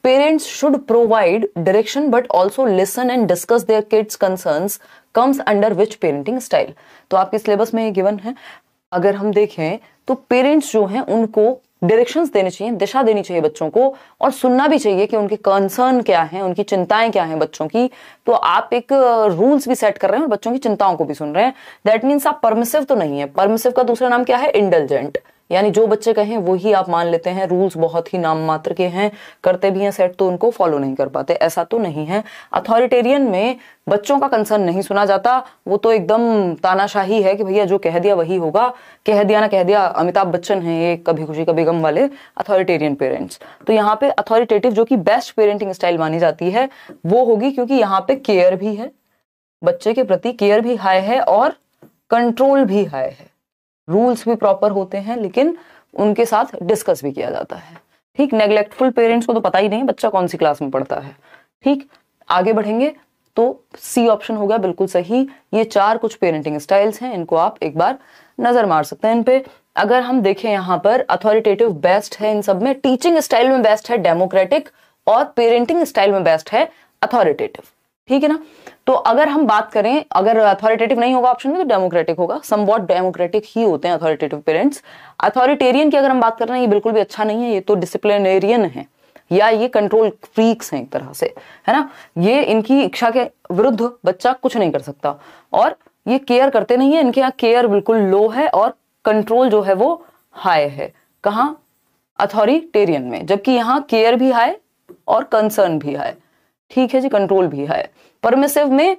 Parents should provide direction but also listen and discuss their kids concerns comes under which parenting style. तो आपके syllabus में ये given है। अगर हम देखें तो पेरेंट्स जो हैं उनको डायरेक्शंस देने चाहिए, दिशा देनी चाहिए बच्चों को, और सुनना भी चाहिए कि उनके कंसर्न क्या हैं, उनकी चिंताएं क्या हैं बच्चों की। तो आप एक रूल्स भी सेट कर रहे हैं और बच्चों की चिंताओं को भी सुन रहे हैं। दैट मीन्स आप परमिसिव तो नहीं है। परमिसिव का दूसरा नाम क्या है? इंडल्जेंट। यानी जो बच्चे कहें वो ही आप मान लेते हैं, रूल्स बहुत ही नाम मात्र के हैं, करते भी हैं सेट तो उनको फॉलो नहीं कर पाते, ऐसा तो नहीं है। अथॉरिटेरियन में बच्चों का कंसर्न नहीं सुना जाता, वो तो एकदम तानाशाही है कि भैया जो कह दिया वही होगा, कह दिया ना कह दिया। अमिताभ बच्चन हैं ये कभी खुशी कभी गम वाले अथॉरिटेरियन पेरेंट्स। तो यहाँ पे अथॉरिटेटिव जो कि बेस्ट पेरेंटिंग स्टाइल मानी जाती है वो होगी, क्योंकि यहाँ पे केयर भी है, बच्चे के प्रति केयर भी हाई है और कंट्रोल भी हाई है। रूल्स भी प्रॉपर होते हैं लेकिन उनके साथ डिस्कस भी किया जाता है। ठीक, नेग्लेक्टफुल पेरेंट्स को तो पता ही नहीं बच्चा कौन सी क्लास में पढ़ता है। ठीक, आगे बढ़ेंगे तो सी ऑप्शन हो गया बिल्कुल सही। ये 4 कुछ पेरेंटिंग स्टाइल्स हैं, इनको आप एक बार नजर मार सकते हैं इन पे। अगर हम देखें यहाँ पर अथॉरिटेटिव बेस्ट है इन सब में, टीचिंग स्टाइल में बेस्ट है डेमोक्रेटिक, और पेरेंटिंग स्टाइल में बेस्ट है अथॉरिटेटिव। ठीक है ना। तो अगर हम बात करें, अगर अथॉरिटेटिव नहीं होगा ऑप्शन में तो डेमोक्रेटिक होगा। समवॉट डेमोक्रेटिक ही होते हैं अथॉरिटेटिव पेरेंट्स। अथॉरिटेरियन की अगर हम बात कर रहे हैं ये बिल्कुल भी अच्छा नहीं है, ये तो डिसिप्लिनेरियन है या ये कंट्रोल फ्रीक्स हैं एक तरह से, है ना। ये इनकी इच्छा के विरुद्ध बच्चा कुछ नहीं कर सकता, और ये केयर करते नहीं है, इनके यहाँ केयर बिल्कुल लो है और कंट्रोल जो है वो हाई है। कहाँ? अथॉरिटेरियन में। जबकि यहाँ केयर भी हाई और कंसर्न भी हाई। ठीक है जी, कंट्रोल भी है। परमिसिव में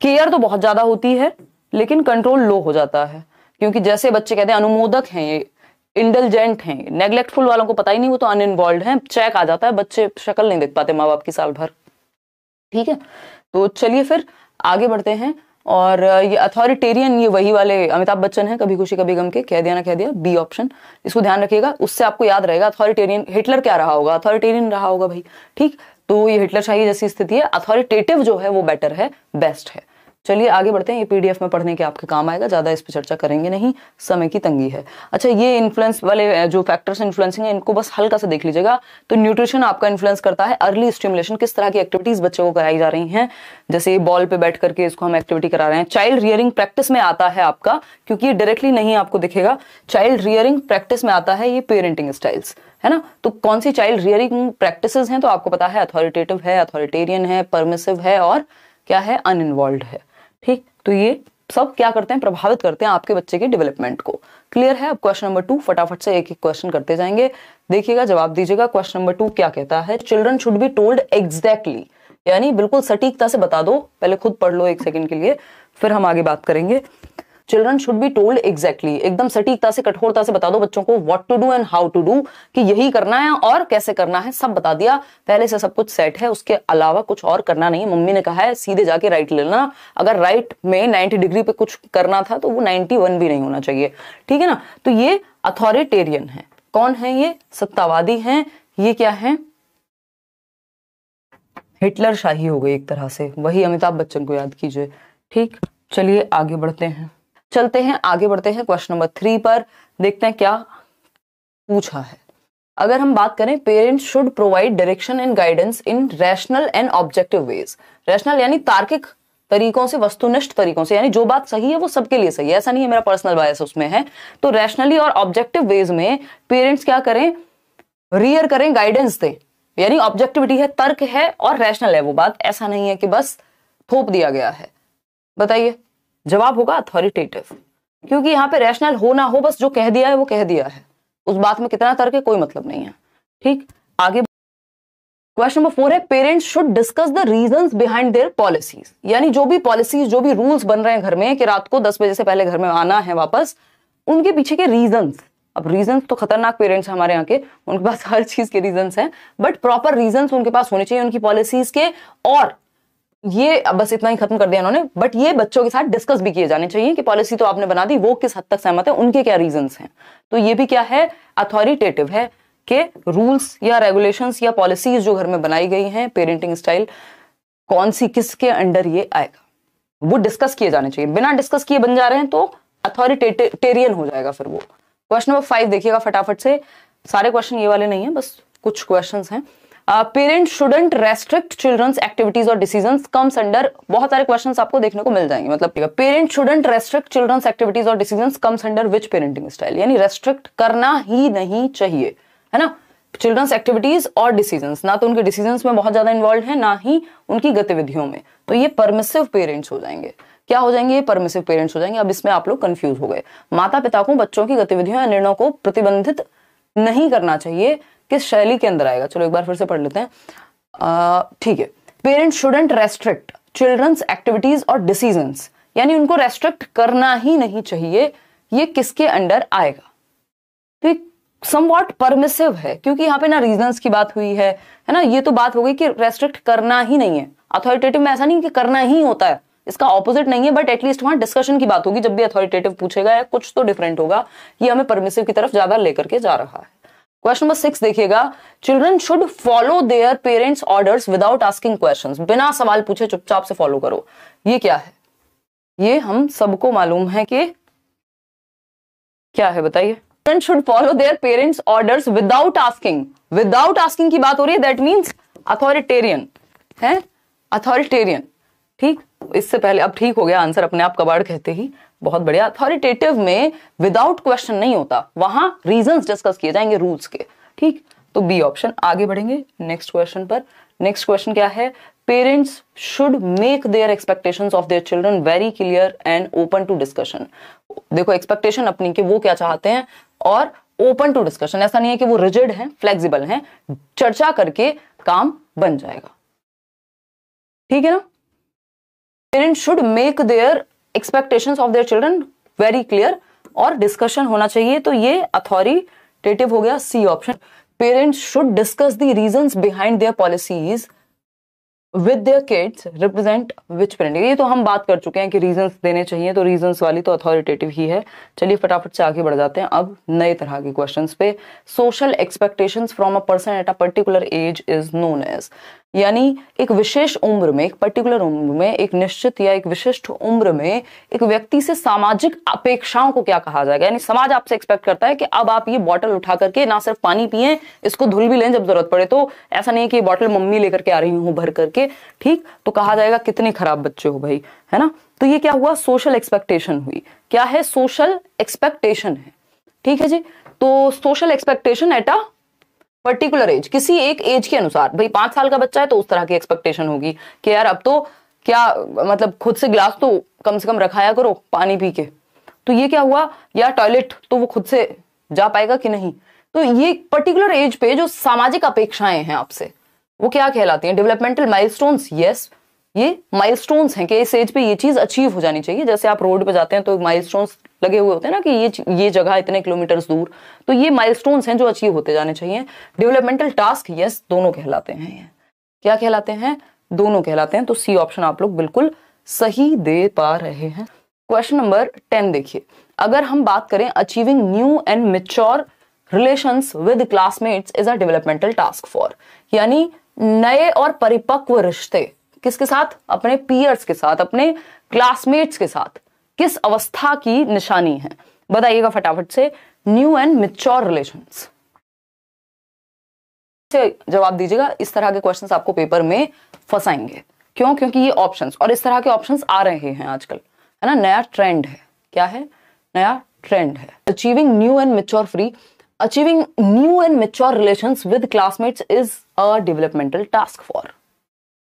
केयर तो बहुत ज्यादा होती है लेकिन कंट्रोल लो हो जाता है, क्योंकि जैसे बच्चे कहते हैं अनुमोदक हैं, ये इंटेलिजेंट हैं। नेग्लेक्टफुल वालों को पता ही नहीं, वो तो अनइन्वॉल्व हैं, चेक आ जाता है, बच्चे शक्ल नहीं देख पाते माँ बाप की साल भर। ठीक है, तो चलिए फिर आगे बढ़ते हैं। और ये अथॉरिटेरियन ये वही वाले अमिताभ बच्चन हैं कभी खुशी कभी गम के, कह दिया ना कह दिया, बी ऑप्शन। इसको ध्यान रखिएगा, उससे आपको याद रहेगा अथॉरिटेरियन। हिटलर क्या रहा होगा? अथॉरिटेरियन रहा होगा भाई। ठीक, तो ये हिटलर शाही जैसी स्थिति है। अथॉरिटेटिव जो है वो बेटर है, बेस्ट है। चलिए आगे बढ़ते हैं, ये पीडीएफ में पढ़ने के आपके काम आएगा, ज्यादा इस पर चर्चा करेंगे नहीं, समय की तंगी है। अच्छा, ये इन्फ्लुएंस वाले जो फैक्टर्स इन्फ्लुएंसिंग है इनको बस हल्का सा देख लीजिएगा। तो न्यूट्रिशन आपका इन्फ्लुएंस करता है, अर्ली स्टिमुलेशन, किस तरह की एक्टिविटीज बच्चे को कराई जा रही हैं, जैसे बॉल पे बैठ करके इसको हम एक्टिविटी करा रहे हैं। चाइल्ड रियरिंग प्रैक्टिस में आता है आपका, क्योंकि ये डायरेक्टली नहीं आपको दिखेगा, चाइल्ड रियरिंग प्रैक्टिस में आता है ये पेरेंटिंग स्टाइल्स, है ना। तो कौन सी चाइल्ड रियरिंग प्रैक्टिसेस हैं? तो आपको पता है अथॉरिटेटिव है, अथॉरिटेरियन है, परमिसिव है और क्या है? अनइन्वॉल्व्ड है। ठीक, तो ये सब क्या करते हैं? प्रभावित करते हैं आपके बच्चे के डेवलपमेंट को। क्लियर है? अब क्वेश्चन नंबर 2 फटाफट से एक एक क्वेश्चन करते जाएंगे, देखिएगा जवाब दीजिएगा। क्वेश्चन नंबर 2 क्या कहता है? Children should be told exactly, यानी बिल्कुल सटीकता से बता दो। पहले खुद पढ़ लो एक सेकंड के लिए, फिर हम आगे बात करेंगे। Children should be told exactly, एकदम सटीकता से कठोरता से बता दो बच्चों को what to do and how to do, कि यही करना है और कैसे करना है, सब बता दिया पहले से, सब कुछ सेट है, उसके अलावा कुछ और करना नहीं है। मम्मी ने कहा है सीधे जाके राइट ले लेना, अगर राइट में 90 डिग्री पे कुछ करना था तो वो 91 भी नहीं होना चाहिए। ठीक है ना। तो ये अथॉरिटेरियन है। कौन है ये? सत्तावादी हैं। ये क्या है? हिटलर शाही हो गई एक तरह से, वही अमिताभ बच्चन को याद कीजिए। ठीक, चलिए आगे बढ़ते हैं, आगे बढ़ते हैं क्वेश्चन नंबर 3 पर, देखते हैं क्या पूछा है। अगर हम बात करें, parents should provide direction and guidance in rational and objective ways. Rational यानी तार्किक तरीकों से, वस्तुनिष्ठ तरीकों से, यानी जो बात सही है वो सबके लिए सही है, ऐसा नहीं है मेरा पर्सनल बायस उसमें है। तो रैशनली और ऑब्जेक्टिव वेज में पेरेंट्स क्या करें? रियर करें, गाइडेंस दें, यानी ऑब्जेक्टिविटी है, तर्क है और रैशनल है वो बात, ऐसा नहीं है कि बस थोप दिया गया है। बताइए, जवाब होगा अथॉरिटेटिव, क्योंकि यहाँ पे रैशनल हो ना हो, बस जो कह दिया है वो कह दिया है, उस बात में कितना तर्क है कोई मतलब नहीं है। ठीक, आगे क्वेश्चन नंबर 4 है, parents should discuss the reasons behind their policies, यानी जो भी पॉलिसीज, जो भी रूल्स बन रहे हैं घर में कि रात को 10 बजे से पहले घर में आना है वापस, उनके पीछे के रीजंस। अब रीजंस तो खतरनाक पेरेंट्स हमारे यहाँ के, उनके पास हर चीज के रीजंस हैं, बट प्रॉपर रीजंस उनके पास होने चाहिए उनकी पॉलिसीज के। और ये बस इतना ही खत्म कर दिया उन्होंने, बट ये बच्चों के साथ डिस्कस भी किए जाने चाहिए कि पॉलिसी तो आपने बना दी, वो किस हद तक सहमत है, उनके क्या रीजंस हैं। तो ये भी क्या है? अथॉरिटेटिव है, कि रूल्स या रेगुलेशंस या पॉलिसीज जो घर में बनाई गई हैं, पेरेंटिंग स्टाइल कौन सी किसके अंडर ये आएगा, वो डिस्कस किए जाने चाहिए। बिना डिस्कस किए बन जा रहे हैं तो अथॉरिटेरियन हो जाएगा फिर वो। क्वेश्चन नंबर 5 देखिएगा फटाफट से, सारे क्वेश्चन ये वाले नहीं है, बस कुछ क्वेश्चंस हैं। Parents shouldn't restrict children's activities और डिसीजंस कम्स अंडर, बहुत सारे क्वेश्चंस आपको देखने को मिल जाएंगे, मतलब parents shouldn't restrict children's activities और decisions comes under which parenting style, यानी रेस्ट्रिक्ट करना ही नहीं चाहिए, है ना, चिल्ड्रंस एक्टिविटीज और डिसीजंस, ना तो उनके डिसीजंस में बहुत ज्यादा इन्वॉल्व है ना ही उनकी गतिविधियों में, तो ये परमिसिव पेरेंट्स हो जाएंगे। क्या हो जाएंगे? ये परमिसिव पेरेंट्स हो जाएंगे। अब इसमें आप लोग कंफ्यूज हो गए। माता पिता को बच्चों की गतिविधियों या निर्णयों को प्रतिबंधित नहीं करना चाहिए, किस शैली के अंदर आएगा? चलो एक बार फिर से पढ़ लेते हैं, ठीक है। Parents shouldn't restrict children's activities और डिसीजंस, यानी उनको रेस्ट्रिक्ट करना ही नहीं चाहिए, ये किसके अंडर आएगा? तो समवॉट परमिसिव है, क्योंकि यहाँ पे ना रीजंस की बात हुई है ना, ये तो बात हो गई कि रेस्ट्रिक्ट करना ही नहीं है। अथॉरिटेटिव में ऐसा नहीं कि करना ही होता है, इसका ऑपोजिट नहीं है, बट एटलीस्ट वहां डिस्कशन की बात होगी जब भी अथॉरिटेटिव पूछेगा या कुछ तो डिफरेंट होगा। ये हमें परमिसिव की तरफ ज्यादा लेकर के जा रहा है। क्वेश्चन नंबर 6 देखिएगा, children should follow their parents orders without asking questions, बिना सवाल पूछे चुपचाप से फॉलो करो। ये क्या है? ये हम सबको मालूम है कि क्या है, बताइए। Children should follow their parents orders without asking, without asking की बात हो रही है, दैट मीन्स अथॉरिटेरियन है, अथॉरिटेरियन, ठीक। इससे पहले अब ठीक हो गया आंसर अपने आप कबाड़ कहते ही, बहुत बढ़िया। अथॉरिटेटिव में विदाउट क्वेश्चन नहीं होता, वहां रीजंस डिस्कस किए जाएंगे रूल्स के, ठीक। तो बी ऑप्शन। आगे बढ़ेंगे नेक्स्ट क्वेश्चन पर। नेक्स्ट क्वेश्चन क्या है? Parents should make their expectations of their children very clear and open to discussion. देखो एक्सपेक्टेशन अपनी के वो क्या चाहते हैं, और ओपन टू डिस्कशन, ऐसा नहीं है कि वो रिजिड है, फ्लेक्सिबल है, चर्चा करके काम बन जाएगा, ठीक है ना। Parents should make their expectations of their children very clear और डिस्कशन होना चाहिए, तो ये अथॉरिटेटिव हो गया, C option. Parents should discuss the reasons behind their policies with their kids represent which parenting, ये तो हम बात कर चुके हैं कि रीजंस देने चाहिए, तो रीजंस वाली तो अथॉरिटेटिव ही है। चलिए फटाफट से आगे बढ़ जाते हैं अब नए तरह के क्वेश्चंस पे। Social expectations from a person at a particular age is known as, यानी एक विशेष उम्र में, एक पर्टिकुलर उम्र में, एक निश्चित या एक विशिष्ट उम्र में एक व्यक्ति से सामाजिक अपेक्षाओं को क्या कहा जाएगा? यानी समाज आपसे एक्सपेक्ट करता है कि अब आप ये बॉटल उठा करके ना सिर्फ पानी पिए, इसको धुल भी लें जब जरूरत पड़े, तो ऐसा नहीं है कि बॉटल मम्मी लेकर के आ रही हूं भर करके, ठीक। तो कहा जाएगा कितने खराब बच्चे हो भाई, है ना। तो ये क्या हुआ? सोशल एक्सपेक्टेशन हुई। क्या है? सोशल एक्सपेक्टेशन है, ठीक है जी। तो social expectation eight a particular as, किसी एक एज के अनुसार, भाई 5 साल का बच्चा है तो उस तरह की एक्सपेक्टेशन होगी कि यार अब तो क्या मतलब खुद से ग्लास तो कम से कम रखाया करो पानी पी के। तो ये क्या हुआ? या टॉयलेट तो वो खुद से जा पाएगा कि नहीं। तो ये पर्टिकुलर एज पे जो सामाजिक अपेक्षाएं हैं आपसे, वो क्या कहलाती हैं? Developmental milestones. यस, ये माइलस्टोन्स हैं कि इस एज पे ये चीज अचीव हो जानी चाहिए। जैसे आप रोड पे जाते हैं तो माइलस्टोन्स लगे हुए होते हैं ना कि ये जगह इतने किलोमीटर दूर, तो ये माइलस्टोन्स हैं जो अचीव होते जाने चाहिए। डेवलपमेंटल टास्क, यस, दोनों कहलाते हैं। ये क्या कहलाते हैं? दोनों कहलाते हैं। तो सी ऑप्शन आप लोग बिल्कुल सही दे पा रहे हैं। क्वेश्चन नंबर 10 देखिए, अगर हम बात करें achieving new and mature relations with classmates is a developmental task for, यानी नए और परिपक्व रिश्ते किसके साथ? अपने पीयर्स के साथ, अपने क्लासमेट्स के साथ, किस अवस्था की निशानी है? बताइएगा फटाफट से। न्यू एंड मैच्योर रिलेशंस से जवाब दीजिएगा। इस तरह के क्वेश्चंस आपको पेपर में फंसाएंगे। क्यों? क्योंकि ये ऑप्शंस, और इस तरह के ऑप्शंस आ रहे हैं आजकल, है ना, नया ट्रेंड है। क्या है? नया ट्रेंड है। Achieving new and mature free, achieving new and mature relations with classmates is a developmental task for,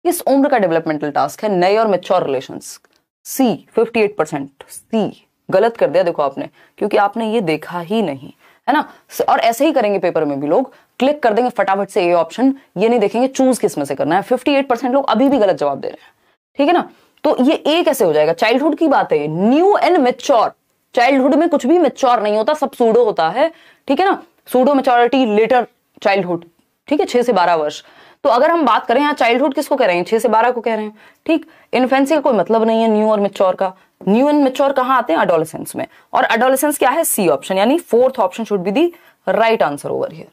इस उम्र का डेवलपमेंटल टास्क है नए और मैच्योर रिलेशंस। सी 58%, सी गलत कर दिया देखो आपने, क्योंकि आपने ये देखा ही नहीं, है ना। और ऐसे ही करेंगे पेपर में भी, लोग क्लिक कर देंगे फटाफट से ये ऑप्शन, ये नहीं देखेंगे चूज किस में से करना है। 58% लोग अभी भी गलत जवाब दे रहे हैं, ठीक है ना। तो ये एक कैसे हो जाएगा? चाइल्डहुड की बात है, न्यू एंड मैच्योर। चाइल्डहुड में कुछ भी मैच्योर नहीं होता, सब सूडो होता है, ठीक है ना। सूडो मैच्योरिटी, लेटर चाइल्डहुड, ठीक है, 6 से 12 वर्ष। तो अगर हम बात करें यहाँ चाइल्डहुड किसको कह रहे हैं? 6 से 12 को कह रहे हैं, ठीक। इन्फेंसी का कोई मतलब नहीं है न्यू और मैच्योर का। न्यू एंड मैच्योर कहाँ आते हैं? एडोलेसेंस में। और एडोलेसेंस क्या है? सी ऑप्शन, यानी 4th option should be the right answer over here,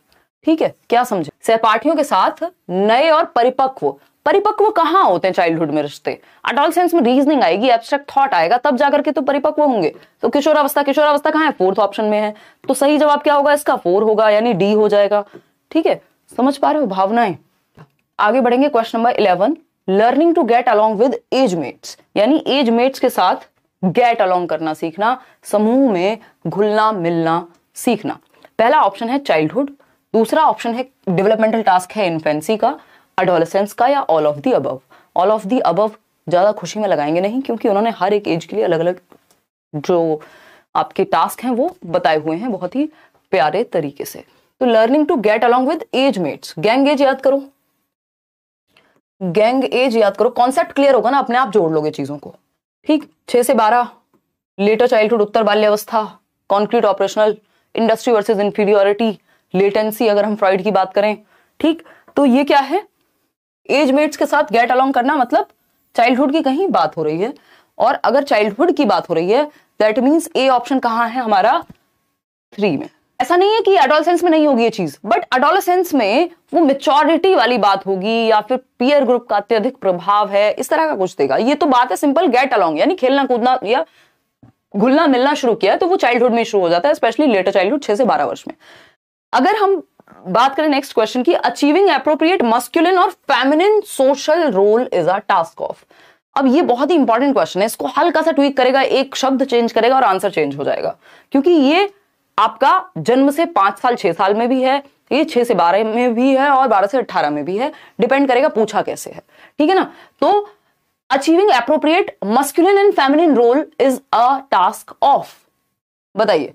ठीक है। क्या समझे? सहपाठियों के साथ नए और परिपक्व, परिपक्व कहाँ होते हैं चाइल्डहुड में रिश्ते? एडोलेसेंस में रीजनिंग आएगी, एब्स्ट्रैक्ट थॉट आएगा, तब जाकर के तो परिपक्व होंगे। तो किशोरावस्था, किशोरावस्था कहाँ है? 4th ऑप्शन में है। तो सही जवाब क्या होगा इसका? 4 होगा, यानी डी हो जाएगा, ठीक है। समझ पा रहे हो भावनाएं? आगे बढ़ेंगे question number 11, learning to get along with age mates, यानी एज मेट्स के साथ गेट अलॉन्ग करना सीखना, समूह में घुलना मिलना सीखना। पहला ऑप्शन है चाइल्डहुड, दूसरा ऑप्शन है डेवलपमेंटल टास्क है इन्फेंसी का, एडोलेसेंस का, या all of the above. All of the above ज्यादा खुशी में लगाएंगे नहीं, क्योंकि उन्होंने हर एक एज के लिए अलग अलग जो आपके टास्क हैं वो बताए हुए हैं बहुत ही प्यारे तरीके से। तो learning to get along with age mates, gang age याद करो, गैंग एज याद करो, कॉन्सेप्ट क्लियर होगा ना, अपने आप जोड़ लोगे चीजों को। ठीक, 6 से 12, लेटर चाइल्डहुड उत्तर बाल्यावस्था, concrete operational, industry versus inferiority, latency अगर हम फ्रॉइड की बात करें। ठीक, तो ये क्या है, एज मेट्स के साथ गेट अलॉन्ग करना, मतलब चाइल्डहुड की कहीं बात हो रही है, और अगर चाइल्डहुड की बात हो रही है दैट मीन्स ए ऑप्शन कहां है हमारा 3 में। ऐसा नहीं है कि एडोलेसेंस में नहीं होगी ये चीज, बट एडोलेसेंस में वो मेच्योरिटी वाली बात होगी या फिर पीयर ग्रुप का अत्यधिक प्रभाव है, इस तरह का कुछ देगा। ये तो बात है सिंपल गेट अलॉन्ग, यानी खेलना कूदना या घुलना मिलना शुरू किया तो वो चाइल्डहुड में शुरू हो जाता है, स्पेशली लेटर चाइल्डहुड 6 से 12 वर्ष में। अगर हम बात करें नेक्स्ट क्वेश्चन की, अचीविंग एप्रोप्रिएट मस्कुलिन और feminine social role is a task of. अब ये बहुत ही इंपॉर्टेंट क्वेश्चन है, इसको हल्का सा ट्वीक करेगा, एक शब्द चेंज करेगा और आंसर चेंज हो जाएगा, क्योंकि ये आपका जन्म से 5 साल 6 साल में भी है, ये 6 से 12 में भी है और 12 से 18 में भी है, डिपेंड करेगा पूछा कैसे है। ठीक है ना, तो achieving appropriate masculine and feminine role is a task of, बताइए।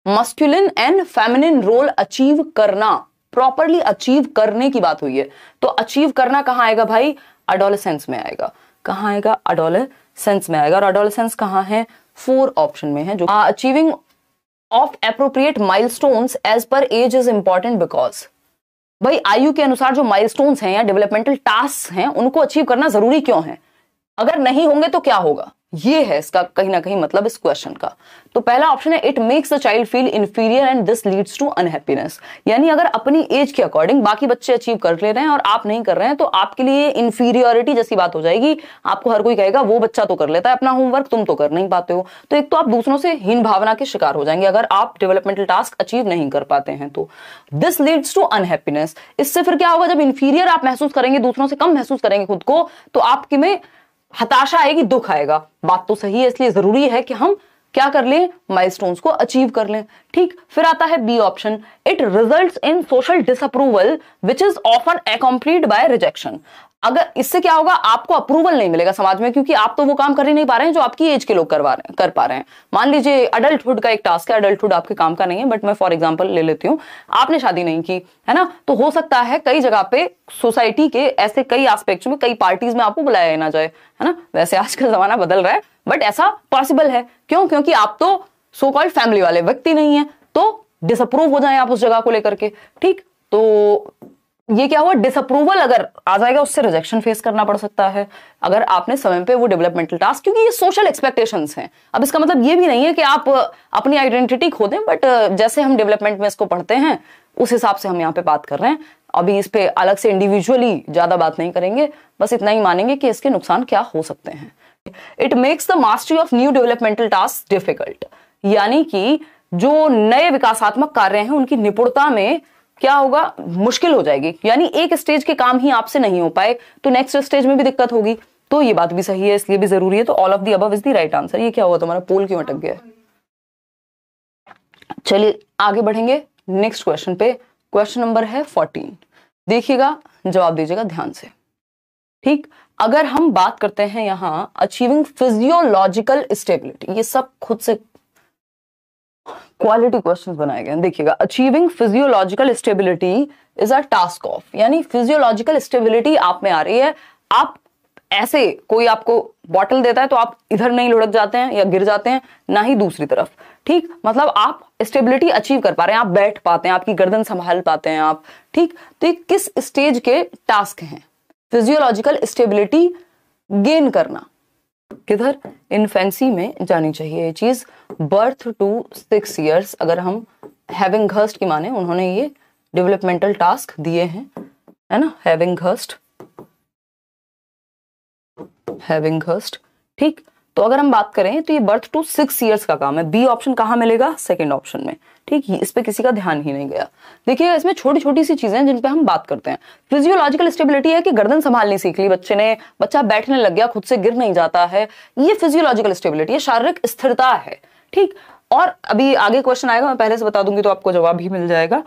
Masculine and feminine role achieve करना, प्रॉपरली अचीव करने की बात हुई है, तो अचीव करना कहां आएगा भाई, एडोलेसेंस में आएगा। कहां आएगा, एडोलेसेंस में आएगा, और एडोलेसेंस कहां है, 4 ऑप्शन में है। जो achieving of appropriate milestones as per age is important because, भाई आयु के अनुसार जो माइलस्टोन्स हैं या डेवलपमेंटल टास्क हैं उनको अचीव करना जरूरी क्यों है, अगर नहीं होंगे तो क्या होगा, ये है इसका कहीं ना कहीं मतलब इस क्वेश्चन का। तो पहला ऑप्शन है it makes the child feel inferior and this leads to unhappiness, यानी अगर अपनी एज के अकॉर्डिंग बाकी बच्चे अचीव कर ले रहे हैं और आप नहीं कर रहे हैं तो आपके लिए इंफीरियोरिटी जैसी बात हो जाएगी। आपको हर कोई कहेगा वो बच्चा तो कर लेता है अपना होमवर्क, तुम तो कर नहीं पाते हो, तो एक तो आप दूसरों से हीन भावना के शिकार हो जाएंगे अगर आप डेवलपमेंटल टास्क अचीव नहीं कर पाते हैं तो। दिस लीड्स टू अनहैप्पीनेस, इससे फिर क्या होगा, जब इंफीरियर आप महसूस करेंगे, दूसरों से कम महसूस करेंगे खुद को, तो आपके में हताशा आएगी, दुख आएगा। बात तो सही है, इसलिए जरूरी है कि हम क्या कर लें, माइलस्टोन्स को अचीव कर लें। ठीक, फिर आता है B option, it results in social disapproval which is often accomplished by rejection. अगर इससे क्या होगा, आपको अप्रूवल नहीं मिलेगा समाज में, क्योंकि आप तो वो काम कर ही नहीं पा रहे हैं जो आपकी एज के लोग कर पा रहे हैं। मान लीजिए अडल्टहुड का एक टास्क है, अडल्टहुड आपके काम का नहीं है, बट मैं फॉर एग्जांपल ले लेती हूँ, आपने शादी नहीं की है ना, तो हो सकता है कई जगह पे सोसाइटी के ऐसे कई एस्पेक्ट्स में, कई पार्टीज में आपको बुलाया ना जाए, है ना। वैसे आज का जमाना बदल रहा है, बट ऐसा पॉसिबल है। क्यों, क्योंकि आप तो सो कॉल्ड फैमिली वाले व्यक्ति नहीं है, तो डिसअप्रूव हो जाए आप उस जगह को लेकर के। ठीक, तो ये क्या हुआ, डिसअप्रूवल अगर आ जाएगा उससे रिजेक्शन फेस करना पड़ सकता है अगर आपने समय पे वो डेवलपमेंटल टास्क, क्योंकि ये सोशल एक्सपेक्टेशंस हैं। अब इसका मतलब ये भी नहीं है कि आप अपनी आइडेंटिटी खो दें, बट जैसे हम डेवलपमेंट में इसको पढ़ते हैं उस हिसाब से हम यहाँ पे बात कर रहे हैं। अभी इस पे अलग से इंडिविजुअली ज्यादा बात नहीं करेंगे, बस इतना ही मानेंगे कि इसके नुकसान क्या हो सकते हैं। It makes the mastery of new developmental task difficult, यानी कि जो नए विकासात्मक कार्य हैं उनकी निपुणता में क्या होगा, मुश्किल हो जाएगी, यानी एक स्टेज के काम ही आपसे नहीं हो पाए तो नेक्स्ट स्टेज में भी दिक्कत होगी। तो ये बात भी सही है, इसलिए भी जरूरी है। तो all of the above is the right answer. ये क्या हुआ, तुम्हारा पोल क्यों अटक गया। चलिए आगे बढ़ेंगे नेक्स्ट क्वेश्चन पे। क्वेश्चन नंबर है 14, देखिएगा, जवाब दीजिएगा ध्यान से। ठीक, अगर हम बात करते हैं यहां अचीविंग फिजियोलॉजिकल स्टेबिलिटी, ये सब खुद से क्वालिटी क्वेश्चंस बनाए गए। देखिएगा, achieving physiological stability is a task of, यानी फिजियोलॉजिकल स्टेबिलिटी आप में आ रही है। आप ऐसे, कोई आपको बॉटल देता है तो आप इधर नहीं लुढ़क जाते हैं या गिर जाते हैं, ना ही दूसरी तरफ। ठीक, मतलब आप स्टेबिलिटी अचीव कर पा रहे हैं, आप बैठ पाते हैं, आपकी गर्दन संभाल पाते हैं आप। ठीक, तो ये किस स्टेज के टास्क हैं, फिजियोलॉजिकल स्टेबिलिटी गेन करना किधर, इन्फेंसी में जानी चाहिए ये चीज। बर्थ टू 6 इयर्स, अगर हम हैविंघर्स्ट की माने, उन्होंने ये डेवलपमेंटल टास्क दिए हैं, है ना, हैविंघर्स्ट। ठीक, तो अगर हम बात करें तो ये बर्थ टू 6 ईयर्स का काम है। बी ऑप्शन कहाँ मिलेगा? सेकंड ऑप्शन में। ठीक, इस पे किसी का ध्यान ही नहीं गया। देखिए इसमें छोटी छोटी सी चीजें जिन पे हम बात करते हैं। फिजियोलॉजिकल स्टेबिलिटी है कि गर्दन संभालनी सीख ली बच्चे ने, बच्चा बैठने लग गया, खुद से गिर नहीं जाता है, ये फिजियोलॉजिकल स्टेबिलिटी है, शारीरिक स्थिरता है। ठीक, और अभी आगे क्वेश्चन आएगा, मैं पहले से बता दूंगी तो आपको जवाब भी मिल जाएगा।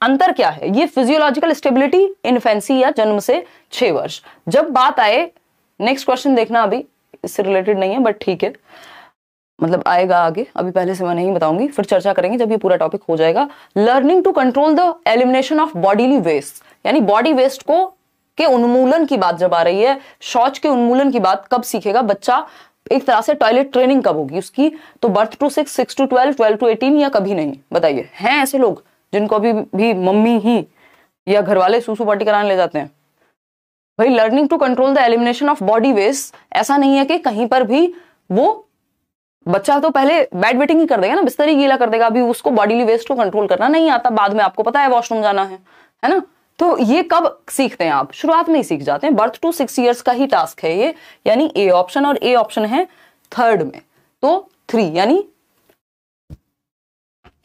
अंतर क्या है? ये फिजियोलॉजिकल स्टेबिलिटी इन्फेंसी या जन्म से 6 वर्ष। जब बात आए, नेक्स्ट क्वेश्चन देखना, अभी इससे रिलेटेड नहीं है बट ठीक है, मतलब आएगा आगे, अभी पहले से मैं नहीं बताऊंगी, फिर चर्चा करेंगे जब ये पूरा टॉपिक हो जाएगा। Learning to control the elimination of bodily waste, यानी बॉडी वेस्ट को के उन्मूलन की बात जब आ रही है, शौच के उन्मूलन की बात कब सीखेगा बच्चा? एक तरह से टॉयलेट ट्रेनिंग कब होगी उसकी? तो बर्थ टू 6, 6 टू 12, 12 टू 18 या कभी नहीं? बताइए, हैं ऐसे लोग जिनको अभी भी मम्मी ही या घर वाले सूसू पार्टी कराने ले जाते हैं? भाई learning to control the elimination of body waste, ऐसा नहीं है कि कहीं पर भी वो बच्चा तो पहले बेड वेटिंग ही कर देगा ना, बिस्तर ही गीला कर देगा, अभी उसको बॉडीली वेस्ट को कंट्रोल करना नहीं आता, बाद में आपको पता है वॉशरूम जाना है ना? तो ये कब सीखते हैं आप? शुरुआत में ही सीख जाते हैं। बर्थ टू 6 ईयर्स का ही टास्क है ये, यानी ए ऑप्शन, और ए ऑप्शन है थर्ड में, तो 3 यानी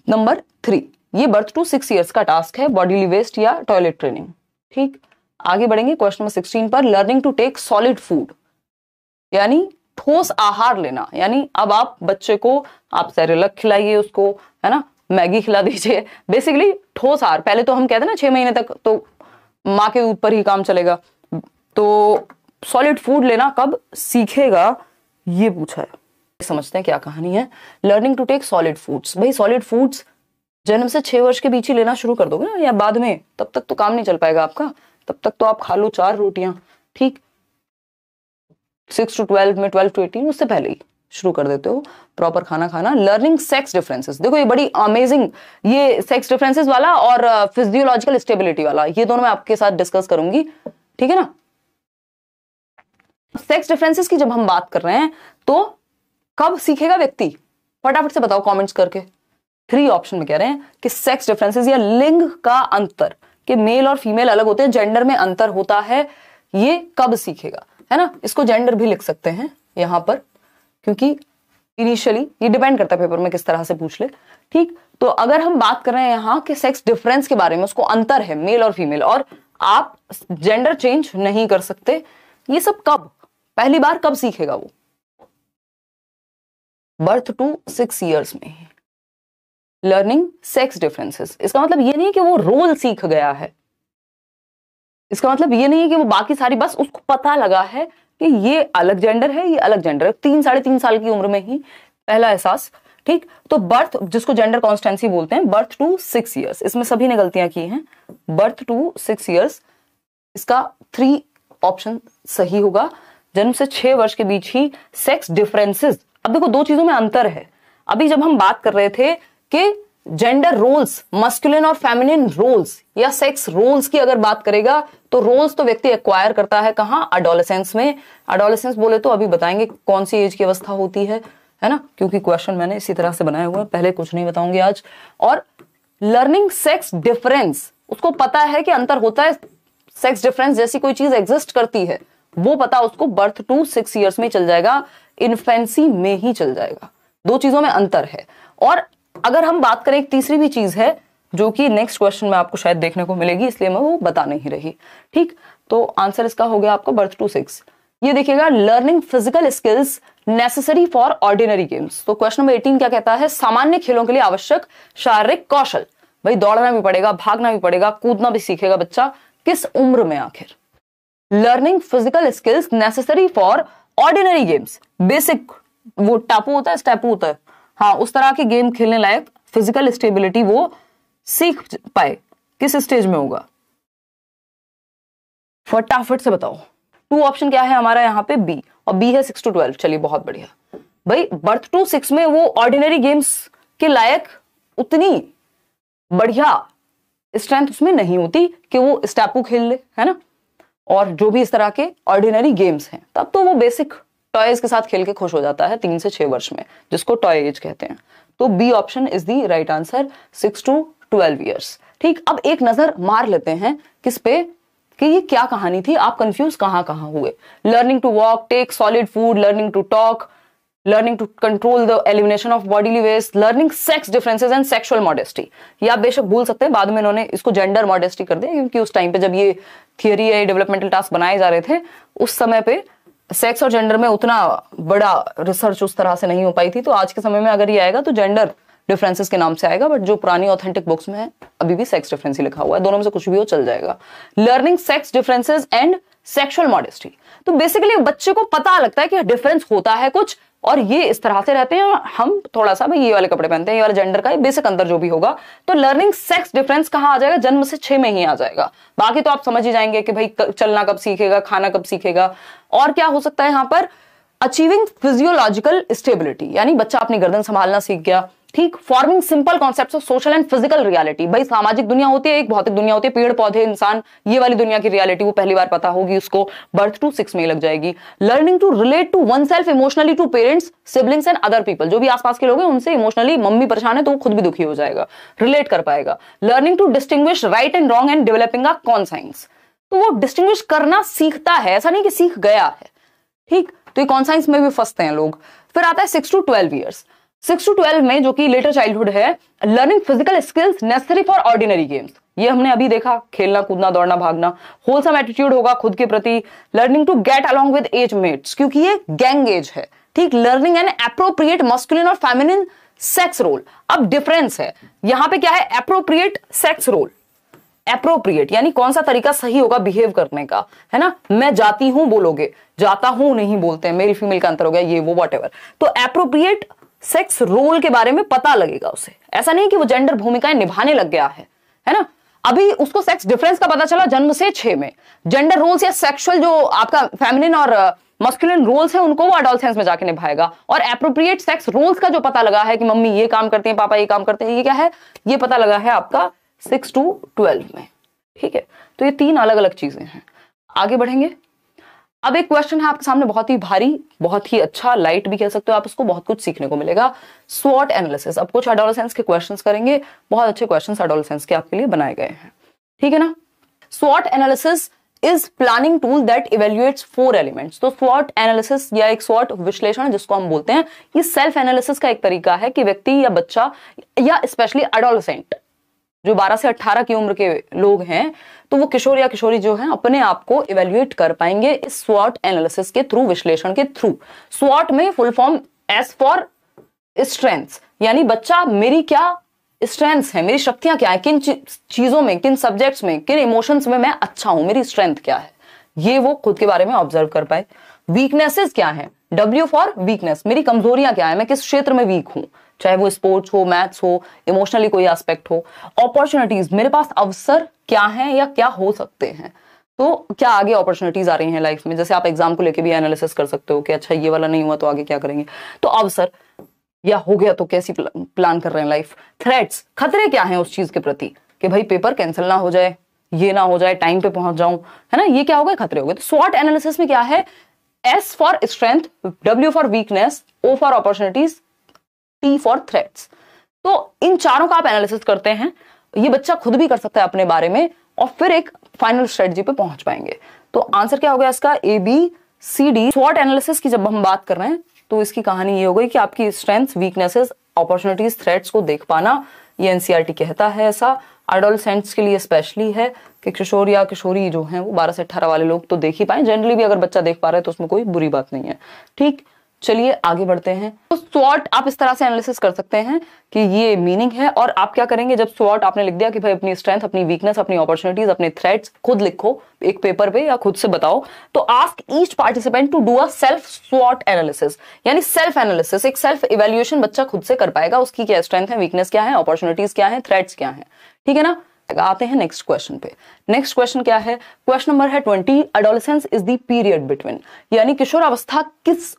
नंबर 3, ये बर्थ टू 6 ईयर्स का टास्क है, बॉडीली वेस्ट या टॉयलेट ट्रेनिंग। ठीक, आगे बढ़ेंगे क्वेश्चन नंबर 16 पर। Learning to take solid food, यानी ठोस आहार लेना, यानी अब आप बच्चे को आप सेरेलक खिलाइए उसको, है ना, मैगी खिला दीजिए, बेसिकली ठोस आहार। पहले तो हम कहते हैं ना 6 महीने तक तो माँ के ऊपर ही काम चलेगा, तो सॉलिड फूड लेना कब सीखेगा ये पूछा है। समझते हैं क्या कहानी है। Learning to take solid foods, भाई सॉलिड फूड्स जन्म से 6 वर्ष के बीच ही लेना शुरू कर दोगे ना, या बाद में? तब तक तो काम नहीं चल पाएगा आपका, तब तक तो आप खा लो 4 रोटियां। ठीक, 6 टू 12 में, 12 टू 18 उससे पहले ही शुरू कर देते हो प्रॉपर खाना खाना। लर्निंग सेक्स डिफरेंसेस, देखो ये बड़ी अमेजिंग, ये सेक्स डिफरेंसेस वाला और फिजियोलॉजिकल स्टेबिलिटी वाला, ये दोनों मैं आपके साथ डिस्कस करूंगी। ठीक है ना? सेक्स डिफरेंसेस की जब हम बात कर रहे हैं तो कब सीखेगा व्यक्ति? फटाफट से बताओ कमेंट्स करके। 3 ऑप्शन में कह रहे हैं कि सेक्स डिफरेंसेस या लिंग का अंतर, कि मेल और फीमेल अलग होते हैं, जेंडर में अंतर होता है, ये कब सीखेगा? है ना, इसको जेंडर भी लिख सकते हैं यहां पर, क्योंकि इनिशियली ये डिपेंड करता है पेपर में किस तरह से पूछ ले। ठीक, तो अगर हम बात कर रहे हैं यहां कि सेक्स डिफरेंस के बारे में, उसको अंतर है मेल और फीमेल, और आप जेंडर चेंज नहीं कर सकते, ये सब कब, पहली बार कब सीखेगा वो? बर्थ टू 6 ईयर्स में। लर्निंग सेक्स डिफरेंसेस, इसका मतलब ये नहीं है कि वो रोल सीख गया है, इसका मतलब ये नहीं है कि वो बाकी सारी, बस उसको पता लगा है कि ये अलग जेंडर है, ये अलग जेंडर है, 3 साढ़े 3 साल की उम्र में ही पहला एहसास। ठीक, तो बर्थ, जिसको जेंडर कॉन्स्टेंसी बोलते हैं, बर्थ टू 6 ईयर्स, इसमें सभी ने गलतियां की हैं। बर्थ टू 6 ईयर्स, इसका 3 ऑप्शन सही होगा। जन्म से 6 वर्ष के बीच ही सेक्स डिफरेंसेस। अब देखो 2 चीजों में अंतर है। अभी जब हम बात कर रहे थे कि जेंडर रोल्स, मस्कुलिन और फेमिनिन रोल्स या सेक्स रोल्स की अगर बात करेगा, तो रोल्स तो व्यक्ति एक्वायर करता है कहां? एडोलेसेंस में। एडोलेसेंस बोले तो अभी बताएंगे कौन सी एज की अवस्था होती है ना, क्योंकि क्वेश्चन मैंने इसी तरह से बनाया हुआ है, पहले कुछ नहीं बताऊंगी आज। और लर्निंग सेक्स डिफरेंस, उसको पता है कि अंतर होता है, सेक्स डिफरेंस जैसी कोई चीज एग्जिस्ट करती है, वो पता उसको बर्थ टू 6 ईयर्स में चल जाएगा, इन्फेंसी में ही चल जाएगा। 2 चीजों में अंतर है। और अगर हम बात करें, एक तीसरी भी चीज है जो कि नेक्स्ट क्वेश्चन में आपको शायद देखने को मिलेगी, इसलिए मैं वो बता नहीं रही। ठीक, तो आंसर इसका हो गया आपका बर्थ टू 6। ये देखिएगा, learning physical skills necessary for ordinary games. तो क्वेश्चन नंबर 18 क्या कहता है? सामान्य खेलों के लिए आवश्यक शारीरिक कौशल। भाई दौड़ना भी पड़ेगा, भागना भी पड़ेगा, कूदना भी सीखेगा बच्चा, किस उम्र में आखिर? Learning physical skills necessary for ordinary games, basic, वो टापू होता है, स्टेपू होता है, हाँ, उस तरह के गेम खेलने लायक फिजिकल स्टेबिलिटी वो सीख पाए, किस स्टेज में होगा? फटाफट से बताओ। 2 ऑप्शन क्या है हमारा यहाँ पे? बी, और बी है 6 टू 12। चलिए बहुत बढ़िया। भाई बर्थ टू 6 में वो ऑर्डिनरी गेम्स के लायक उतनी बढ़िया स्ट्रेंथ उसमें नहीं होती कि वो स्टेपू खेल ले, है ना, और जो भी इस तरह के ऑर्डिनरी गेम्स हैं, तब तो वो बेसिक टॉयज के साथ खेल के खुश हो जाता है 3 से 6 वर्ष में, जिसको टॉय एज कहते हैं। तो B option is the right answer, 6 to 12 years. ठीक, अब एक नजर मार लेते हैं किस पे, कि ये क्या कहानी थी, आप कंफ्यूज कहां हुए। Learning to walk, take solid food, learning to talk, learning to control the elimination of bodily waste, learning sex differences and sexual modesty. ये आप बेशक भूल सकते हैं, बाद में इन्होंने इसको जेंडर मॉडेस्टी कर दिया, क्योंकि उस टाइम पे जब ये थियरी या डेवलपमेंटल टास्क बनाए जा रहे थे उस समय पे सेक्स और जेंडर में उतना बड़ा रिसर्च उस तरह से नहीं हो पाई थी। तो आज के समय में अगर ये आएगा तो जेंडर डिफरेंसेस के नाम से आएगा, बट जो पुरानी ऑथेंटिक बुक्स में है अभी भी सेक्स डिफरेंस ही लिखा हुआ है, दोनों में से कुछ भी हो चल जाएगा। Learning sex differences and sexual modesty, तो बेसिकली बच्चे को पता लगता है कि डिफरेंस होता है कुछ और ये इस तरह से रहते हैं, हम थोड़ा सा भाई ये वाले कपड़े पहनते हैं, ये वाले जेंडर का बेसिक अंतर जो भी होगा। तो लर्निंग सेक्स डिफरेंस कहां आ जाएगा? जन्म से 6 में ही आ जाएगा। बाकी तो आप समझ ही जाएंगे कि भाई चलना कब सीखेगा, खाना कब सीखेगा, और क्या हो सकता है यहां पर अचीविंग फिजियोलॉजिकल स्टेबिलिटी, यानी बच्चा अपनी गर्दन संभालना सीख गया, ठीक। Forming simple concepts of social and physical reality, भाई सामाजिक दुनिया होती है, एक भौतिक दुनिया होती है, पेड़ पौधे इंसान, ये वाली दुनिया की रियलिटी वो पहली बार पता होगी उसको, बर्थ टू 6 में लग जाएगी। Learning to relate to oneself emotionally to parents, siblings and other people, जो भी आसपास के लोग हैं उनसे इमोशनली, मम्मी परेशान है तो वो खुद भी दुखी हो जाएगा, रिलेट कर पाएगा। Learning to distinguish right and wrong and developing a conscience, तो वो डिस्टिंग्विश करना सीखता है, ऐसा नहीं कि सीख गया है, ठीक। तो ये कॉन्साइंस में भी फंसते हैं लोग। फिर आता है 6 to 12 ईयर्स। 6 to 12 में, जो कि लेटर चाइल्डहुड है, learning physical skills necessary for ordinary games, ये हमने अभी देखा, खेलना कूदना दौड़ना भागना। होलसम एटीट्यूड होगा खुद के प्रति। Learning to get along with age mates, क्योंकि ये गैंग एज है, ठीक। लर्निंग एन एप्रोप्रिएट मस्कुलिन और फेमिनिन सेक्स रोल। अब डिफरेंस है यहां पे, क्या है? Appropriate sex role. एप्रोप्रिएट यानी कौन सा तरीका सही होगा बिहेव करने का, है ना। मैं जाती हूं बोलोगे, जाता हूं नहीं बोलते हैं, मेल फीमेल का अंतर हो गया, ये वो व्हाटएवर। तो एप्रोप्रिएट सेक्स रोल के बारे में पता लगेगा उसे, ऐसा नहीं कि वो जेंडर भूमिकाएं निभाने लग गया है ना। अभी उसको सेक्स डिफरेंस का पता चला जन्म से 6 में। जेंडर रोल्स या सेक्सुअल जो आपका फेमिनिन और मस्कुलिन रोल्स हैं उनको वो एडोलसेंस में जाके निभाएगा। और एप्रोप्रिएट सेक्स रोल्स का जो पता लगा है कि मम्मी ये काम करती है, पापा ये काम करते हैं, ये क्या है? ये पता लगा है आपका 6 to 12 में, ठीक है। तो ये 3 अलग अलग चीजें हैं। आगे बढ़ेंगे। अब एक क्वेश्चन है आपके सामने, बहुत ही भारी, बहुत ही अच्छा, लाइट भी कह सकते हो आप इसको, बहुत कुछ सीखने को मिलेगा। स्वॉट एनालिसिस। अब कुछ एडोलसेंस के क्वेश्चंस करेंगे, बहुत अच्छे क्वेश्चंस एडोलसेंस के आपके लिए बनाए गए हैं, ठीक है ना। स्वॉट analysis is planning tool that evaluates 4 elements. तो स्वॉट एनालिसिस या एक स्वॉट विश्लेषण जिसको हम बोलते हैं, ये सेल्फ एनालिसिस का एक तरीका है कि व्यक्ति या बच्चा या स्पेशली एडोलसेंट जो 12 से 18 की उम्र के लोग हैं, तो वो किशोर या किशोरी जो हैं अपने आप को इवेल्युएट कर पाएंगे इस स्वॉट एनालिसिस के थ्रू, विश्लेषण के थ्रू। स्वॉट में full form S for strengths, यानी बच्चा मेरी क्या स्ट्रेंथ्स है, मेरी शक्तियां क्या है, किन चीजों में, किन सब्जेक्ट्स में, किन इमोशंस में मैं अच्छा हूं, मेरी स्ट्रेंथ क्या है, ये वो खुद के बारे में ऑब्जर्व कर पाए। वीकनेसेस क्या है? W फॉर वीकनेस, मेरी कमजोरियां क्या है, मैं किस क्षेत्र में वीक हूं, चाहे वो स्पोर्ट्स हो, मैथ्स हो, इमोशनली कोई एस्पेक्ट हो। अपॉर्चुनिटीज, मेरे पास अवसर क्या हैं या क्या हो सकते हैं, तो क्या आगे अपॉर्चुनिटीज आ रही हैं लाइफ में, जैसे आप एग्जाम को लेके भी एनालिसिस कर सकते हो कि अच्छा ये वाला नहीं हुआ तो आगे क्या करेंगे, तो अवसर, या हो गया तो कैसी प्लान कर रहे हैं लाइफ। थ्रेट्स, खतरे क्या हैं उस चीज के प्रति कि भाई पेपर कैंसिल ना हो जाए, ये ना हो जाए, टाइम पे पहुंच जाऊं, है ना, ये क्या हो गए? खतरे हो गए। तो स्वॉट एनालिसिस में क्या है? S for strength, W for weakness, O for opportunities, T for threats. तो इन चारों का आप एनालिसिस करते हैं, ये बच्चा खुद भी कर सकता है अपने बारे में, और फिर एक फाइनल स्ट्रेटजी पे पहुंच पाएंगे। तो आंसर क्या हो गया इसका? ABCD। स्वॉट एनालिसिस की जब हम बात कर रहे हैं तो इसकी कहानी ये हो गई कि आपकी स्ट्रेंथ्स, वीकनेसेस, अपॉर्चुनिटीज, थ्रेट्स को देख पाना, ये NCERT कहता है ऐसा। एडोलसेंट्स के लिए स्पेशली है कि किशोर या किशोरी जो हैं वो 12 से 18 वाले लोग तो देख ही पाए, जनरली भी अगर बच्चा देख पा रहा है तो उसमें कोई बुरी बात नहीं है, ठीक। चलिए आगे बढ़ते हैं। तो स्वॉट आप इस तरह से एनालिसिस कर सकते हैं कि ये मीनिंग है, और आप क्या करेंगे जब स्वॉट आपने लिख दिया कि भाई अपनी स्ट्रेंथ, अपनी वीकनेस, अपनी अपॉर्चुनिटीज, अपने थ्रेट्स खुद लिखो एक पेपर पे या खुद से बताओ। तो ask each participant to do a self स्वॉट एनालिसिस, यानी सेल्फ एनालिसिस, एक सेल्फ इवेल्युएशन बच्चा खुद से कर पाएगा, उसकी क्या स्ट्रेंथ है, वीकनेस क्या है, अपॉर्चुनिटीज क्या है, थ्रेट्स क्या है, ठीक है ना। आते हैं नेक्स्ट क्वेश्चन पे। नेक्स्ट क्वेश्चन क्या है? क्वेश्चन नंबर है 20। Adolescence is the period between, यानी किशोरावस्था किस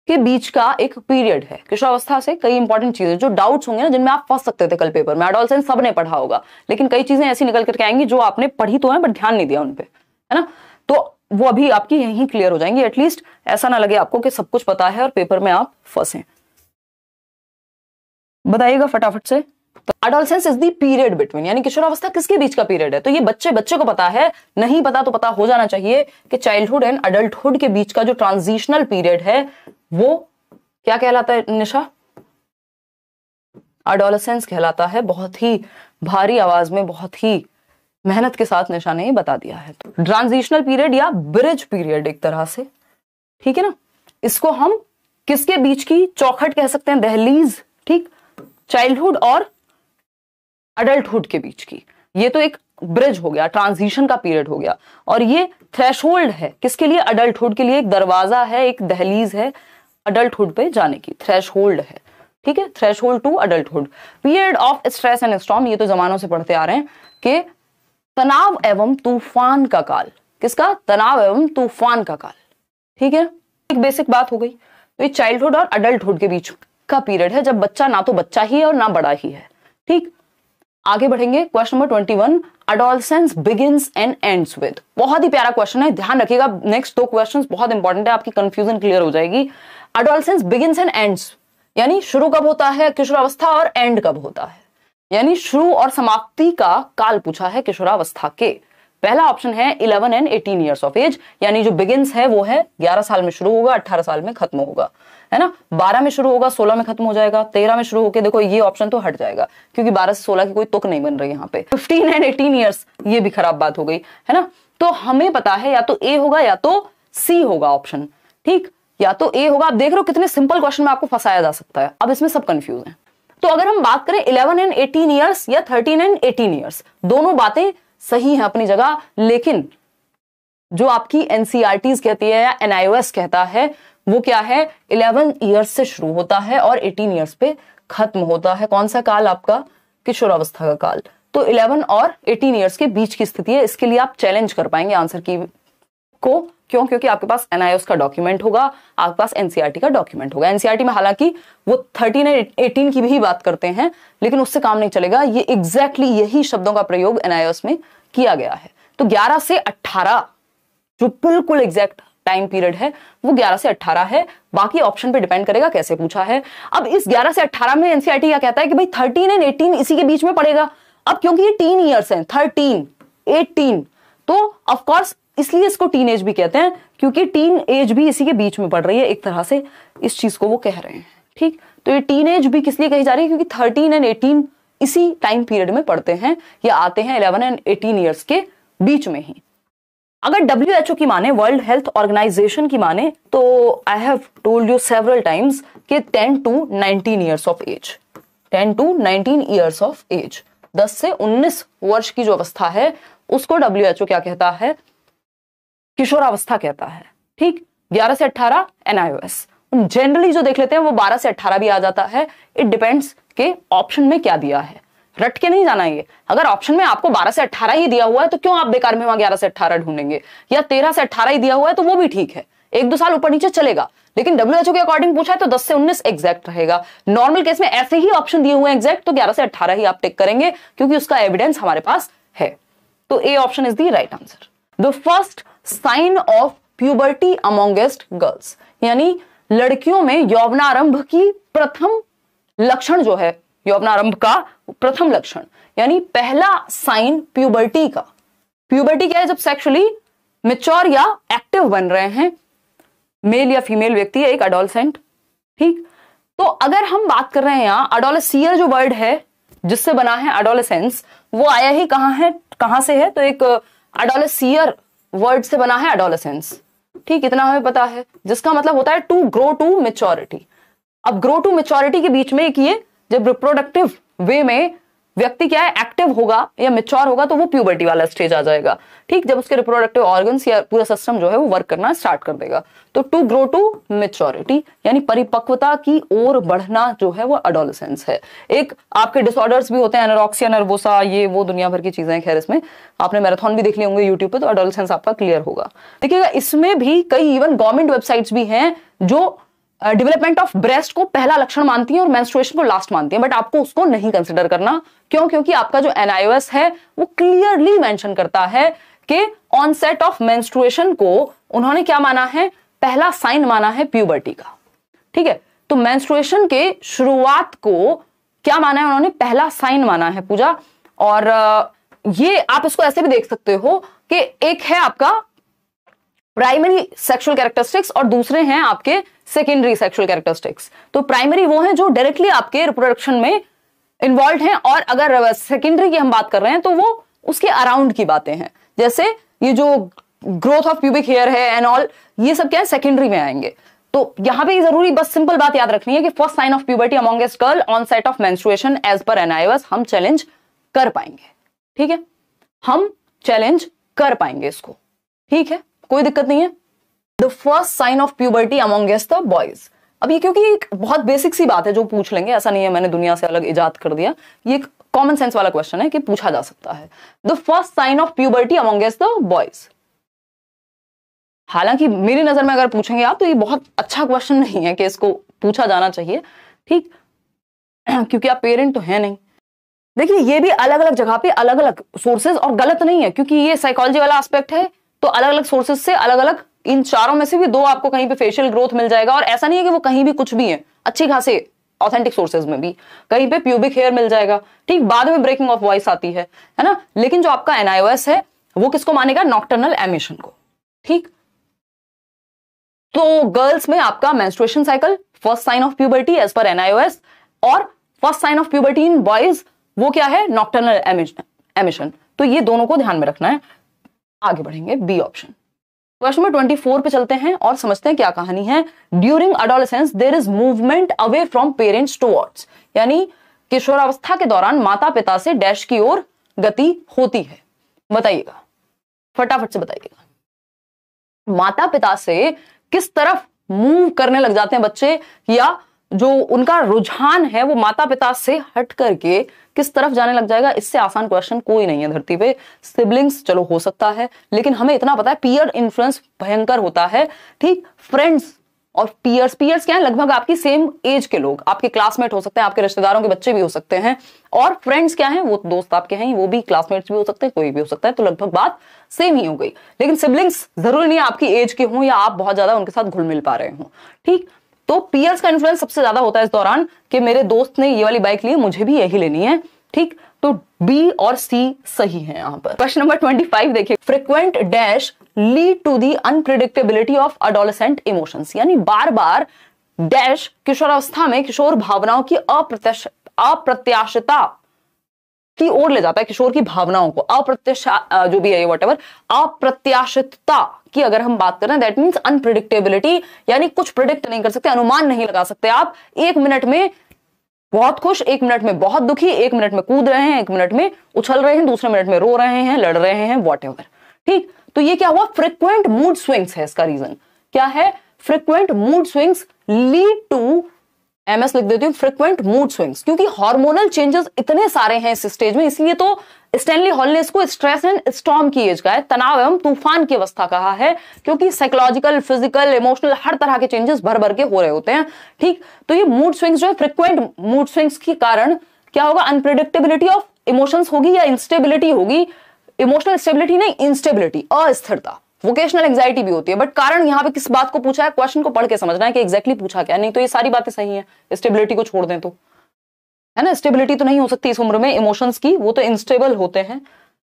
के बीच का एक पीरियड है। किशोरावस्था से कई इंपॉर्टेंट चीजें, जो डाउट्स होंगे ना जिनमें आप फंस सकते थे कल पेपर में, एडोलसेंस सबने पढ़ा होगा, लेकिन कई चीजें ऐसी निकल करके आएंगी जो आपने पढ़ी तो है बट ध्यान नहीं दिया उन पे, है ना, तो वो अभी आपकी यहीं क्लियर हो जाएंगी। एटलीस्ट ऐसा ना लगे आपको कि सब कुछ पता है और पेपर में आप फंसे। बताइएगा फटाफट से। तो adolescence is the period between, यानी किशोरावस्था किसके बीच का पीरियड है? तो ये बच्चे को पता है, नहीं पता तो पता हो जाना चाहिए कि चाइल्डहुड एंड अडल्टहुड के बीच का जो ट्रांजिशनल पीरियड है वो क्या कहलाता है निशा? एडोलेसेंस कहलाता है। बहुत ही भारी आवाज में, बहुत ही मेहनत के साथ निशा ने बता दिया है। तो ट्रांजिशनल पीरियड या ब्रिज पीरियड एक तरह से, ठीक है ना, इसको हम किसके बीच की चौखट कह सकते हैं? दहलीज, ठीक, चाइल्डहुड और अडल्टहुड के बीच की। ये तो एक ब्रिज हो गया, ट्रांजिशन का पीरियड हो गया। और ये थ्रेशोल्ड है किसके लिए? अडल्टहुड के लिए। एक दरवाजा है, एक दहलीज है अडल्टहुड पे जाने की, थ्रेशोल्ड है, ठीक है, threshold to adulthood. Period of stress and storm, ये तो जमानों से पढ़ते आ रहे हैं कि तनाव एवं तूफान का काल। किसका? तनाव एवं तूफान का काल, ठीक है। एक बेसिक बात हो गई। तो ये चाइल्डहुड और अडल्टहुड के बीच का पीरियड है जब बच्चा ना तो बच्चा ही है और ना बड़ा ही है, ठीक। आगे बढ़ेंगे, question number 21, adolescence begins and ends with. बहुत ही प्यारा क्वेश्चन है, ध्यान रखिएगा, नेक्स्ट 2 क्वेश्चंस बहुत इंपॉर्टेंट है, आपकी कंफ्यूजन क्लियर हो जाएगी। एडोलसेंस बिगिंस एंड एंड्स यानी शुरू कब होता है किशोरावस्था और एंड कब होता है, यानी शुरू और समाप्ति का काल पूछा है किशोरावस्था के। पहला ऑप्शन है 11 एंड 18 ईयर्स ऑफ एज, यानी जो बिगिंस है वो है 11 साल में शुरू होगा, 18 साल में खत्म होगा, है ना। 12 में शुरू होगा, 16 में खत्म हो जाएगा, 13 में शुरू होकर, देखो ये ऑप्शन तो हट जाएगा क्योंकि 12 से 16 की कोई तुक नहीं बन रही यहाँ पे। 15 एंड 18 ईयर्स, ये भी खराब बात हो गई, है ना। तो हमें पता है या तो ए होगा या तो सी होगा ऑप्शन, ठीक, या तो ए होगा। आप देख रहे हो कितने सिंपल क्वेश्चन में आपको फंसाया जा सकता है, अब इसमें सब कंफ्यूज है। तो अगर हम बात करें 11 एंड 18 ईयर्स या 13 एंड 18 ईयर्स, दोनों बातें सही हैं अपनी जगह, लेकिन जो आपकी एनसीईआरटी कहती है या एनआईओएस कहता है वो क्या है? 11 ईयर्स से शुरू होता है और 18 ईयर्स पे खत्म होता है। कौन सा काल? आपका किशोरावस्था का काल। तो 11 और 18 ईयर्स के बीच की स्थिति है, इसके लिए आप चैलेंज कर पाएंगे आंसर की को, क्यों? क्योंकि आपके पास एनआईओएस का डॉक्यूमेंट होगा, आपके पास एनसीईआरटी का डॉक्यूमेंट होगा। एनसीईआरटी में हालांकि वो 13 और 18 की भी बात करते हैं, लेकिन उससे काम नहीं चलेगा, ये एग्जैक्टली यही शब्दों का प्रयोग एनआईओएस में किया गया है। तो 11 से 18 जो बिल्कुल एग्जैक्ट टाइम पीरियड है वो 11 से 18 है, बाकी ऑप्शन पे डिपेंड करेगा कैसे पूछा है। अब इस 11 से 18 में एनसीईआरटी क्या कहता है कि भाई 13 एंड 18 इसी के बीच में पड़ेगा। अब क्योंकि ये टीन ईयर्स हैं, 13 18, तो ऑफ कोर्स इसलिए इसको टीन एज भी कहते हैं, क्योंकि टीन एज भी इसी के बीच में पड़ रही है, एक तरह से इस चीज को वो कह रहे हैं, ठीक। तो ये टीन एज भी किस लिए कही जा रही है? क्योंकि 13 एंड 18 इसी टाइम पीरियड में पढ़ते हैं, या आते हैं 11 एंड 18 ईयर्स के बीच में ही। अगर WHO की माने, वर्ल्ड हेल्थ ऑर्गेनाइजेशन की माने, तो I have told you several times कि 10 to 19 years of age, 10 to 19 years of age, 10 से 19 वर्ष की जो अवस्था है उसको WHO क्या कहता है? किशोरावस्था कहता है, ठीक। 11 से 18 एनआईओएस। जनरली जो देख लेते हैं वो 12 से 18 भी आ जाता है, इट डिपेंड्स के ऑप्शन में क्या दिया है, रट के नहीं जाना ये। अगर ऑप्शन में आपको 12 से 18 ही दिया हुआ है तो क्यों आप बेकार में वहां 11 से 18 ढूंढेंगे, या 13 से 18 ही दिया हुआ है तो वो भी ठीक है, 1-2 साल ऊपर नीचे चलेगा, लेकिन WHO के अकॉर्डिंग पूछा है तो 10 से 19 एग्जैक्ट रहेगा। नॉर्मल केस में ऐसे ही ऑप्शन दिए हुए हैं एग्जैक्ट, तो 11 से 18 ही आप टिक करेंगे क्योंकि उसका एविडेंस हमारे पास है। तो A option is the right answer. The first sign of puberty amongst girls, यानी लड़कियों में यौवनारंभ की प्रथम लक्षण जो है, यौवनारंभ का प्रथम लक्षण, यानी पहला साइन प्यूबर्टी का। प्यूबर्टी क्या है? जब सेक्सुअली मैच्योर या एक्टिव बन रहे हैं मेल या फीमेल व्यक्ति है, एक एडोलसेंट, ठीक। तो अगर हम बात कर रहे हैं यहां एडोलेसियर जो वर्ड है जिससे बना है एडोलेसेंस, वो आया ही कहां से है? तो एक एडोलेसियर वर्ड से बना है एडोलेसेंस, ठीक, इतना हमें पता है, जिसका मतलब होता है टू ग्रो टू मेच्योरिटी। अब ग्रो टू मेच्योरिटी के बीच में एक ये, जब रिप्रोडक्टिव वे में व्यक्ति क्या है, एक्टिव होगा या मेच्योर होगा, तो वो प्यूबर्टी वाला स्टेज आ जाएगा, ठीक, जब उसके रिप्रोडक्टिव ऑर्गन्स या पूरा सिस्टम जो है वो वर्क करना स्टार्ट कर देगा। तो टू ग्रो टू मेच्योरिटी यानी परिपक्वता की ओर बढ़ना जो है वो एडोलेसेंस है। एक आपके डिसऑर्डर्स भी होते हैं, एनोरेक्सिया नर्वोसा, ये वो दुनिया भर की चीजें हैं, खैर इसमें आपने मैराथन भी देख लिए होंगे यूट्यूब पे, तो एडोलेसेंस आपका क्लियर होगा। देखिएगा इसमें भी कई इवन गवर्नमेंट वेबसाइट्स भी हैं जो डेवलपमेंट ऑफ ब्रेस्ट को पहला लक्षण मानती है और मेंस्ट्रुएशन को लास्ट मानती है, बट आपको उसको नहीं कंसिडर करना। क्यों? क्योंकि आपका जो एनआईओएस है वो क्लियरली मेंशन करता है कि ऑनसेट ऑफ मेंस्ट्रुएशन को उन्होंने क्या माना है? पहला साइन माना है प्यूबर्टी का, ठीक है। तो मेंस्ट्रुएशन के शुरुआत को क्या माना है उन्होंने? पहला साइन माना है पूजा। और ये आप इसको ऐसे भी देख सकते हो कि एक है आपका प्राइमरी सेक्सुअल कैरेक्टरिस्टिक्स और दूसरे हैं आपके सेकेंडरी सेक्सुअल कैरेक्टरिस्टिक्स। तो प्राइमरी वो हैं जो डायरेक्टली आपके रिप्रोडक्शन में इन्वॉल्व हैं, और अगर सेकेंडरी की हम बात कर रहे हैं तो वो उसके अराउंड की बातें हैं, जैसे ये जो ग्रोथ ऑफ प्यूबिक हेयर है एंड ऑल, ये सब क्या है सेकेंडरी में आएंगे। तो यहां पे जरूरी बस सिंपल बात याद रखनी है कि first sign of puberty amongst girl onset of menstruation age पर एनआईओएस हम चैलेंज कर पाएंगे, ठीक है, हम चैलेंज कर पाएंगे इसको, ठीक है, कोई दिक्कत नहीं है। The first sign of puberty amongst the boys, अब ये क्योंकि एक बहुत बेसिक सी बात है जो पूछ लेंगे, ऐसा नहीं है मैंने दुनिया से अलग इजाद कर दिया, ये एक कॉमन सेंस वाला क्वेश्चन है कि पूछा जा सकता है। The first sign of puberty amongst the boys, हालांकि मेरी नजर में अगर पूछेंगे आप तो ये बहुत अच्छा क्वेश्चन नहीं है कि इसको पूछा जाना चाहिए, ठीक, क्योंकि आप पेरेंट तो है नहीं। देखिए ये भी अलग अलग जगह पे अलग अलग सोर्सेज, और गलत नहीं है क्योंकि ये साइकोलॉजी वाला एस्पेक्ट है, तो अलग अलग सोर्सेज से अलग अलग, इन चारों में से भी दो आपको कहीं पे फेशियल ग्रोथ मिल जाएगा, और ऐसा नहीं है कि वो कहीं भी कुछ भी है, अच्छी खासे ऑथेंटिक सोर्सेज में भी कहीं पे प्यूबिक हेयर मिल जाएगा, ठीक, बाद में ब्रेकिंग ऑफ वॉइस आती है ना, लेकिन जो आपका एनआईओएस है वो किसको मानेगा, नॉक्टर्नल एमिशन को, ठीक। तो गर्ल्स में आपका menstruation cycle first sign of puberty age पर एनआईओएस, और first sign of puberty in boys वो क्या है, नॉक्टर्नल एमिशन। तो ये दोनों को ध्यान में रखना है। आगे बढ़ेंगे, बी ऑप्शन। क्वेश्चन नंबर 24 पे चलते हैं और समझते हैं क्या कहानी है। During adolescence there is movement away from parents towards, यानी किशोरावस्था के दौरान माता पिता से डैश की ओर गति होती है। बताइएगा, फटाफट से बताइएगा, माता पिता से किस तरफ मूव करने लग जाते हैं बच्चे, या जो उनका रुझान है वो माता पिता से हट करके किस तरफ जाने लग जाएगा। इससे आसान क्वेश्चन कोई नहीं है धरती पे। सिबलिंग्स चलो हो सकता है, लेकिन हमें इतना पता है पीयर इन्फ्लुएंस भयंकर होता है, ठीक। फ्रेंड्स और पीयर्स, पीयर्स क्या है, लगभग आपकी सेम एज के लोग, आपके क्लासमेट हो सकते हैं, आपके रिश्तेदारों के बच्चे भी हो सकते हैं, और फ्रेंड्स क्या है, वो दोस्त आपके हैं, वो भी क्लासमेट्स भी हो सकते हैं, कोई भी हो सकता है, तो लगभग बात सेम ही हो गई। लेकिन सिबलिंग्स जरूरी नहीं है आपकी एज के हों या आप बहुत ज्यादा उनके साथ घुल मिल पा रहे हो, ठीक। तो पीयर्स का इन्फ्लुएंस सबसे ज्यादा होता है इस दौरान कि मेरे दोस्त ने ये वाली बाइक ली, मुझे भी यही लेनी है, ठीक। तो बी और सी सही है यहां पर। क्वेश्चन नंबर 25 देखिए, frequent dash lead to the unpredictability of adolescent emotions, यानी बार बार डैश किशोरावस्था में किशोर भावनाओं की अप्रत्याशितता की ओर ले जाता है, किशोर की भावनाओं को जो भी है व्हाटएवर, अप्रत्याशितता की अगर हम बात करें दैट मींस अनप्रिडिक्टेबिलिटी, यानी कुछ प्रिडिक्ट नहीं कर सकते, अनुमान नहीं लगा सकते आप। एक मिनट में बहुत खुश, एक मिनट में बहुत दुखी, एक मिनट में कूद रहे हैं, एक मिनट में उछल रहे हैं, दूसरे मिनट में रो रहे हैं, लड़ रहे हैं, व्हाटएवर, ठीक। तो ये क्या हुआ, फ्रीक्वेंट मूड स्विंग्स है। इसका रीजन क्या है, frequent mood swings lead to, MS लिख देती हूं, फ्रीक्वेंट मूड स्विंग्स, क्योंकि हार्मोनल चेंजेस इतने सारे हैं इस स्टेज में, इसलिए तो स्टैनली हॉल ने इसको स्ट्रेस एंड स्टॉर्म की एज का है, तनाव एवं तूफान की अवस्था कहा है, क्योंकि साइकोलॉजिकल, फिजिकल, इमोशनल हर तरह के चेंजेस भर भर के हो रहे होते हैं, ठीक। तो ये मूड स्विंग्स जो है, फ्रीक्वेंट मूड स्विंग्स के कारण क्या होगा, अनप्रिडिक्टेबिलिटी ऑफ इमोशंस होगी या इंस्टेबिलिटी होगी, इमोशनल स्टेबिलिटी नहीं, इंस्टेबिलिटी, अस्थिरता, वोकेशनल एंजाइटी भी होती है। बट कारण यहां पे किस बात को पूछा है, क्वेश्चन को पढ़ के समझना है कि एग्जैक्टली पूछा क्या, नहीं तो ये सारी बातें सही हैं, स्टेबिलिटी को छोड़ दें तो, है ना, स्टेबिलिटी तो नहीं हो सकती इस उम्र में इमोशंस की, वो तो इंस्टेबल होते हैं,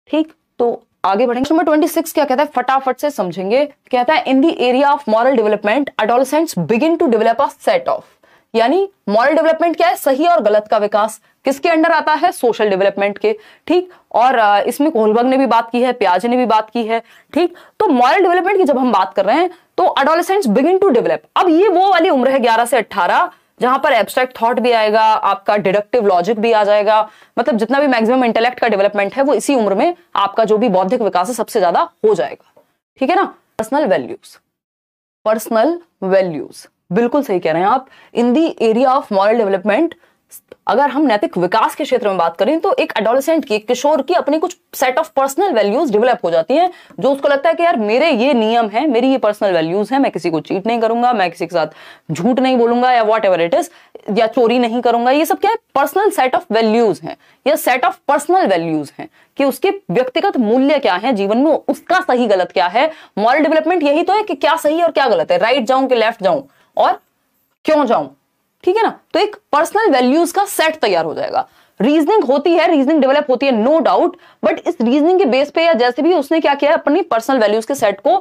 ठीक। तो आगे बढ़ेंगे। नंबर 26 क्या कहता है, फटाफट से समझेंगे। कहता है in the area of moral development adolescents begin to develop a set of, यानी मॉरल डेवलपमेंट क्या है, सही और गलत का विकास, किसके अंडर आता है, सोशल डेवलपमेंट के, ठीक। और इसमें कोहलबर्ग ने भी बात की है, पियाजे ने भी बात की है, ठीक। तो मॉरल डेवलपमेंट की जब हम बात कर रहे हैं तो एडोलेसेंट्स बिगिन टू डेवलप, अब ये वो वाली उम्र है 11 से 18 जहां पर एब्स्ट्रैक्ट थॉट भी आएगा, आपका डिडक्टिव लॉजिक भी आ जाएगा, मतलब जितना भी मैक्सिमम इंटेलेक्ट का डेवलपमेंट है वो इसी उम्र में आपका जो भी बौद्धिक विकास है सबसे ज्यादा हो जाएगा, ठीक है ना। पर्सनल वैल्यूज, पर्सनल वैल्यूज बिल्कुल सही कह रहे हैं आप। In the area of moral development, अगर हम नैतिक विकास के क्षेत्र में बात करें तो एक एडोलेसेंट की, किशोर की अपनी कुछ set of personal values develop हो जाती हैं, जो उसको लगता है कि यार मेरे ये नियम है, मेरी ये पर्सनल वैल्यूज है, मैं किसी को चीट नहीं करूंगा, मैं किसी के साथ झूठ नहीं बोलूंगा या वॉट एवर इट इज, या चोरी नहीं करूंगा, ये सब क्या है, पर्सनल सेट ऑफ वैल्यूज हैं, या सेट ऑफ पर्सनल वैल्यूज हैं कि उसके व्यक्तिगत मूल्य क्या है जीवन में, उसका सही गलत क्या है। मॉरल डेवलपमेंट यही तो है कि क्या सही और क्या गलत है, राइट जाऊं कि लेफ्ट जाऊं और क्यों जाऊं, ठीक है ना। तो एक पर्सनल वैल्यूज का सेट तैयार हो जाएगा। रीजनिंग होती है, रीजनिंग डेवलप होती है, नो डाउट, बट इस रीजनिंग के बेस पे या जैसे भी उसने क्या किया, अपनी पर्सनल वैल्यूज के सेट को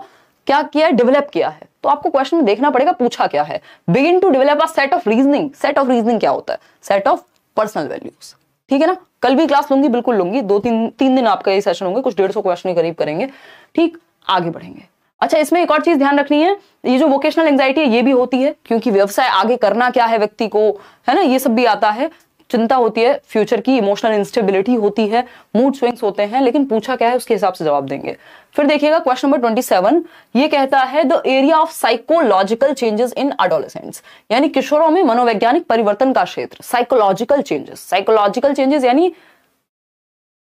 क्या किया है, डेवलप किया है। तो आपको क्वेश्चन में देखना पड़ेगा पूछा क्या है। Begin to develop a set of reasoning. Set of reasoning क्या होता है, सेट ऑफ पर्सनल वैल्यूज, ठीक है ना। कल भी क्लास लूंगी, बिल्कुल लूंगी, 2-3 दिन आपका ये सेशन होंगे, कुछ 150 क्वेश्चन के करीब करेंगे, ठीक। आगे बढ़ेंगे। अच्छा, इसमें एक और चीज ध्यान रखनी है, ये जो वोकेशनल एंजाइटी है ये भी होती है, क्योंकि व्यवसाय आगे करना क्या है व्यक्ति को, है ना, ये सब भी आता है। चिंता होती है फ्यूचर की, इमोशनल इंस्टेबिलिटी होती है, मूड स्विंग्स होते हैं, लेकिन पूछा क्या है उसके हिसाब से जवाब देंगे। फिर देखिएगा क्वेश्चन नंबर 27, ये कहता है the area of psychological changes in adolescents, यानी किशोरों में मनोवैज्ञानिक परिवर्तन का क्षेत्र। साइकोलॉजिकल चेंजेस, साइकोलॉजिकल चेंजेस यानी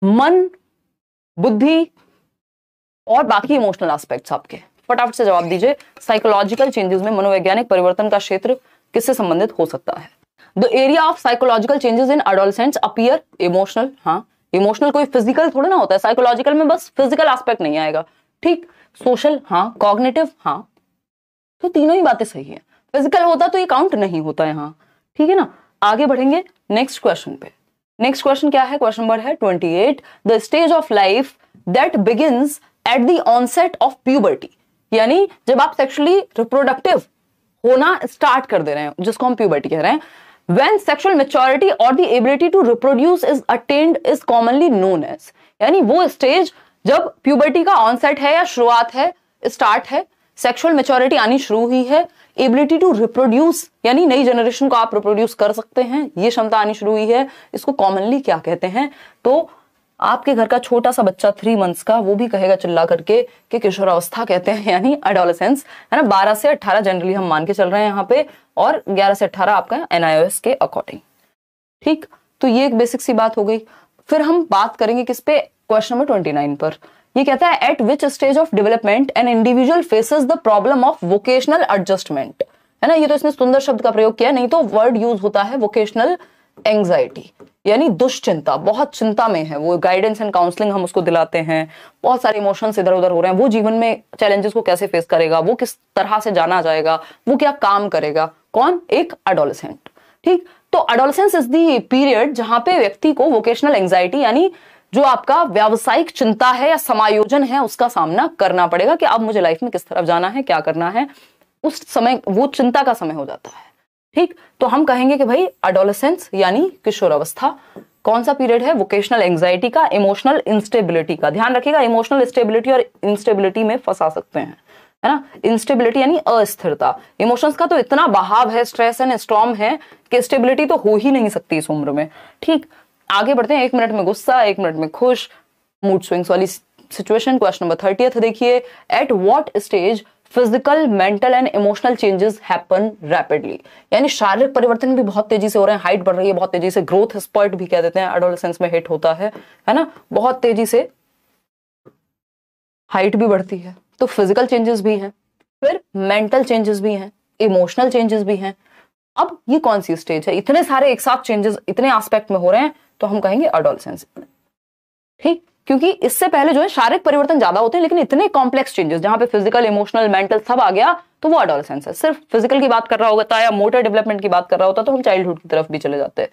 मन, बुद्धि और बाकी इमोशनल एस्पेक्ट्स आपके। फटाफट से जवाब दीजिए, साइकोलॉजिकल चेंजेस में मनोवैज्ञानिक परिवर्तन का क्षेत्र किससे संबंधित हो सकता है। The area of psychological changes in adolescents appear emotional, हाँ इमोशनल कोई फिजिकल थोड़ा ना होता है, साइकोलॉजिकल में बस फिजिकल एस्पेक्ट नहीं आएगा, ठीक। सोशल, हाँ। कॉग्निटिव, हाँ। तो तीनों ही बातें सही है। फिजिकल होता तो ये काउंट नहीं होता यहाँ, ठीक है ना। आगे बढ़ेंगे नेक्स्ट क्वेश्चन पे। नेक्स्ट क्वेश्चन क्या है, क्वेश्चन नंबर है 28, the stage of life that begins at the onset of puberty, यानी जब आप सेक्सुअली रिप्रोडक्टिव होना स्टार्ट कर दे रहे हैं, जिसको हम प्यूबर्टी कह रहे हैं। When sexual maturity or the ability to reproduce is attained is commonly known as, यानी वो स्टेज जब प्यूबर्टी का ऑनसेट है या शुरुआत है, स्टार्ट है, सेक्सुअल मैच्योरिटी आनी शुरू हुई है, एबिलिटी टू रिप्रोड्यूस यानी नई जनरेशन को आप रिप्रोड्यूस कर सकते हैं, ये क्षमता आनी शुरू हुई है, इसको कॉमनली क्या कहते हैं। तो आपके घर का छोटा सा बच्चा 3 मंथ्स का, वो भी कहेगा चिल्ला करके कि किशोरावस्था कहते हैं, यानी एडोलेसेंस, है ना। 12 से 18 जनरली हम मान के चल रहे हैं यहाँ पे, और 11 से 18 आपका NIOS के अकॉर्डिंग, ठीक। तो ये एक बेसिक सी बात हो गई। फिर हम बात करेंगे किस पे, क्वेश्चन नंबर 29 पर। ये कहता है eight which stage of development an individual faces the problem of vocational adjustment, है ना। ये तो इसने सुंदर शब्द का प्रयोग किया, नहीं तो वर्ड यूज होता है वोकेशनल एंग्जाइटी, यानी दुश्चिंता, बहुत चिंता में है वो। गाइडेंस एंड काउंसलिंग हम उसको दिलाते हैं, बहुत सारे इमोशंस इधर उधर हो रहे हैं, वो जीवन में चैलेंजेस को कैसे फेस करेगा, वो किस तरह से जाना जाएगा, वो क्या काम करेगा, कौन, एक एडोलेसेंट, ठीक। तो एडोलेसेंस इज द पीरियड जहां पे व्यक्ति को वोकेशनल एंग्जाइटी यानी जो आपका व्यावसायिक चिंता है या समायोजन है उसका सामना करना पड़ेगा कि अब मुझे लाइफ में किस तरफ जाना है, क्या करना है। उस समय वो चिंता का समय हो जाता है, ठीक। तो हम कहेंगे कि भाई एडोलेसेंस यानी किशोरावस्था कौन सा पीरियड है, वोकेशनल एंग्जाइटी का, इमोशनल इंस्टेबिलिटी का। ध्यान रखिएगा, इमोशनल स्टेबिलिटी और इंस्टेबिलिटी में फंसा सकते हैं, है ना। इंस्टेबिलिटी यानी अस्थिरता, इमोशंस का तो इतना बहाव है, स्ट्रेस एंड स्टॉर्म है कि स्टेबिलिटी तो हो ही नहीं सकती इस उम्र में, ठीक। आगे बढ़ते हैं। 1 मिनट में गुस्सा, 1 मिनट में खुश, मूड स्विंग्स वाली सिचुएशन। क्वेश्चन नंबर 30 देखिए, at what stage physical, mental and emotional changes happen rapidly, यानी शारीरिक परिवर्तन भी बहुत तेजी से हो रहे हैं, हाइट बढ़ रही है बहुत तेजी से, ग्रोथ स्पर्ट भी कह देते हैं, एडोलेसेंस में हिट होता है ना, बहुत तेजी से हाइट भी बढ़ती है। तो फिजिकल चेंजेस भी हैं, फिर मेंटल चेंजेस भी हैं, इमोशनल चेंजेस भी हैं। अब ये कौन सी स्टेज है, इतने सारे एक साथ चेंजेस इतने एस्पेक्ट में हो रहे हैं, तो हम कहेंगे एडोलेसेंस, ठीक। क्योंकि इससे पहले जो है शारीरिक परिवर्तन ज्यादा होते हैं, लेकिन इतने कॉम्प्लेक्स चेंजेस जहां पे फिजिकल, इमोशनल, मेंटल सब आ गया, तो वो एडोलेसेंस है। सिर्फ फिजिकल की बात कर रहा होता है या मोटर डेवलपमेंट की बात कर रहा होता तो हम चाइल्डहुड की तरफ भी चले जाते हैं,